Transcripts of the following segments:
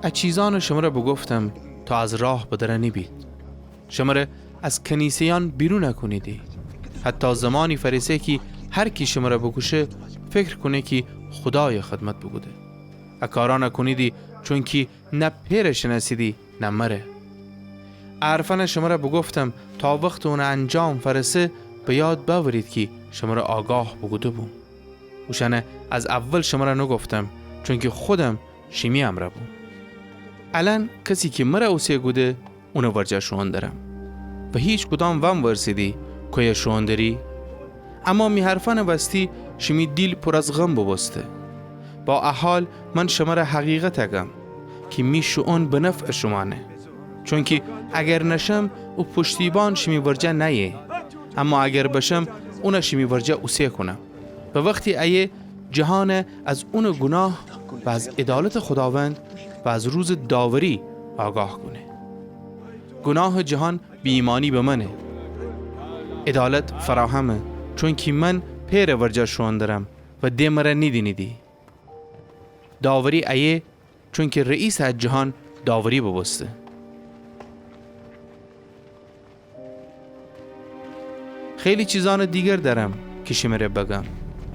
از چیزان شما را بگفتم تا از راه بدره نبید. شما را از کنیسیان بیرون نکنیدی. حتی زمانی فرسه که هر کی شما را بکشه فکر کنه که خدای خدمت بگوده. اکارا نکنیدی چون که نه پیر شناسیدی نه مره. عرفان شما را بگفتم تا وقت اون انجام فرسه به یاد باورید که شما را آگاه بگوده بوم. وشانه از اول شما را نگفتم چون که خودم شیمی را بوم. الان کسی که مرا اوسیه گوده اونو ورجه شوان دارم و هیچ کدام وام ورسیدی که شوان داری. اما می حرفان وستی شمی دیل پر از غم ببسته. با احال من شما را حقیقت اگم که می شوان به نفع شمانه. چون که اگر نشم او پشتیبان شمی ورجه نیه، اما اگر بشم اونا شمی ورجه اوسیه کنم و وقتی ایه جهان از اون گناه و از عدالت خداوند و از روز داوری آگاه کنه. گناه جهان بی ایمانی به منه، عدالت فراهمه چون که من پیر ورجه شوان دارم و ده مرا نیدی. داوری ایه چون که رئیس از جهان داوری ببسته. خیلی چیزان دیگر دارم که شمره بگم،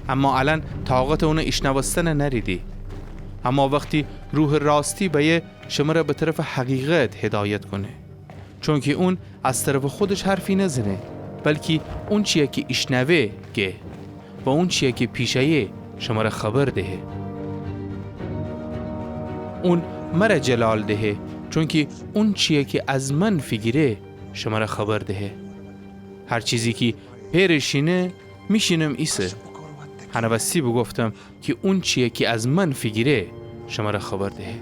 اما الان طاقت اون اشنوستن نریدی. اما وقتی روح راستی به شما را به طرف حقیقت هدایت کنه، چون که اون از طرف خودش حرفی نزنه، بلکه اون چیه که اشنوه گه و اون چیه که پیشه شما را خبر دهه. اون مرا جلال دهه چون که اون چیه که از من فگیره شما را خبر دهه. هر چیزی که پیرشینه میشینم ایسه. هنوستی بگفتم که اون چیه که از من فگیره شما را خبر دهه.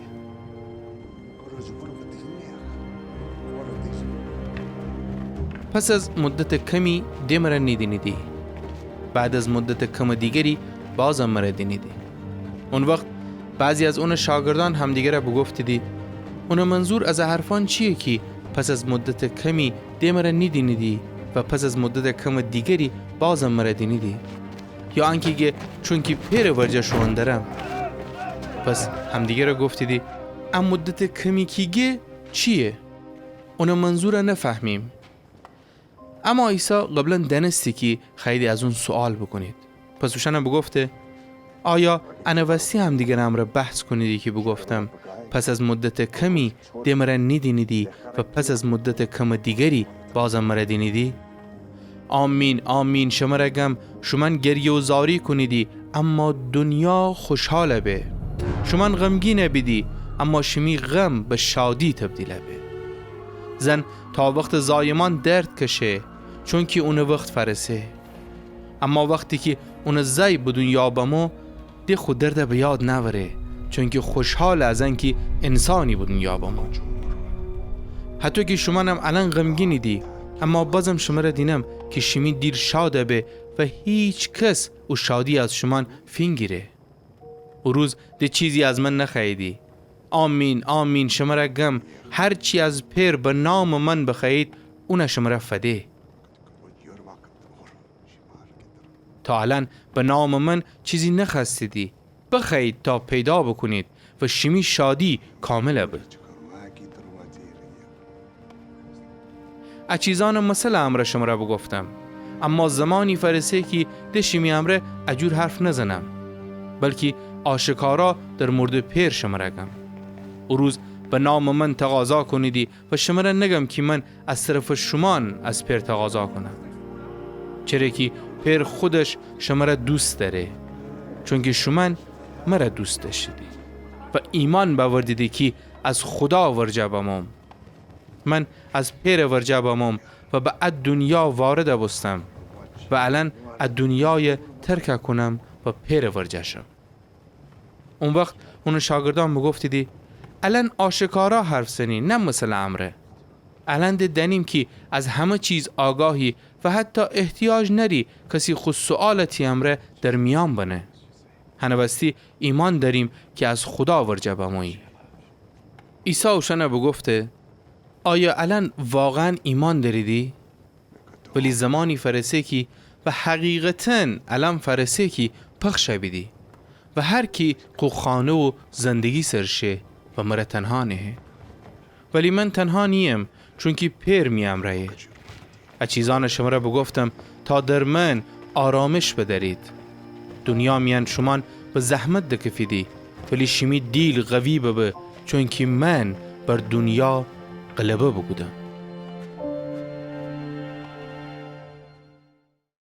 پس از مدت کمی ده مرا نیدی. بعد از مدت کم دیگری بازم مرا دینیدی. اون وقت بعضی از اون شاگردان همدیگه را بگفتیدی اون منظور از حرفان چیه که پس از مدت کمی ده مرا نیدی و پس از مدت کم دیگری بازم مرا دینیدی؟ یا آنکه چون که پیر ورجه شوان دارم. پس همدیگه را گفتیدی ام مدت کمی که چیه؟ اون منظور نفهمیم. اما عیسی قبلا دانستی که خیلی از اون سوال بکنید. پس اوشان بگفته آیا انوستی هم دیگر را بحث کنیدی که بگفتم پس از مدت کمی ده مرا نیدی و پس از مدت کم دیگری بازم مرا دینیدی؟ آمین آمین شما را گم شما گریه و زاری کنیدی اما دنیا خوشحاله به. شما غمگین بیدی اما شمی غم به شادی تبدیله به. زن تا وقت زایمان درد کشه چون که اون وقت فرسه. اما وقتی که اون زای به دنیا بمو دی خود درد به یاد نوره چون که خوشحال از ان که انسانی به دنیا بمو. حتی که شما هم الان غمگینی دی اما بازم شما را دینم که شمی دیر شاده به و هیچ کس او شادی از شما فینگیره. او روز ده چیزی از من نخیدی. آمین آمین شما را گم هر چی از پیر به نام من بخیید اون شما را فده. تا الان به نام من چیزی نخستیدی. بخیید تا پیدا بکنید و شمی شادی کامله بود. از چیزان مثل امر شما را بگفتم، اما زمانی فرسه که ده شمی امره اجور حرف نزنم، بلکه آشکارا در مورد پیر شما را گم. او روز به نام من تقاضا کنیدی و شما را نگم که من از طرف شمان از پیر تقاضا کنم، چرا که پیر خودش شما را دوست داره چون که شما مرا دوست داشتیدی و ایمان باوردیدی که از خدا ورجه بمام. من از پیر ورجه بمام و به دنیا وارد بستم و الان از دنیای ترک کنم و پیر ورجه شم. اون وقت اون شاگردان بگفتیدی الان آشکارا حرف زنی نه مثل امره. الان دنیم که از همه چیز آگاهی و حتی احتیاج نری کسی خود سوالتی امره در میان بنه. هنوستی ایمان داریم که از خدا ورجه بمایی. عیسی اوشان بگفته آیا الان واقعا ایمان داریدی؟ ولی زمانی فرسه کی و حقیقتاً الان فرسه کی پخش بیدی و هر کی قو خانه و زندگی سرشه و و مره تنها نه. ولی من تنها نیم چون که پیر میم رایه. چیزان شما را بگفتم تا در من آرامش بدارید. دنیا میان شمان به زحمت دکفیدی ولی شمی دیل قوی ببه چون که من بر دنیا غلبه بگودم.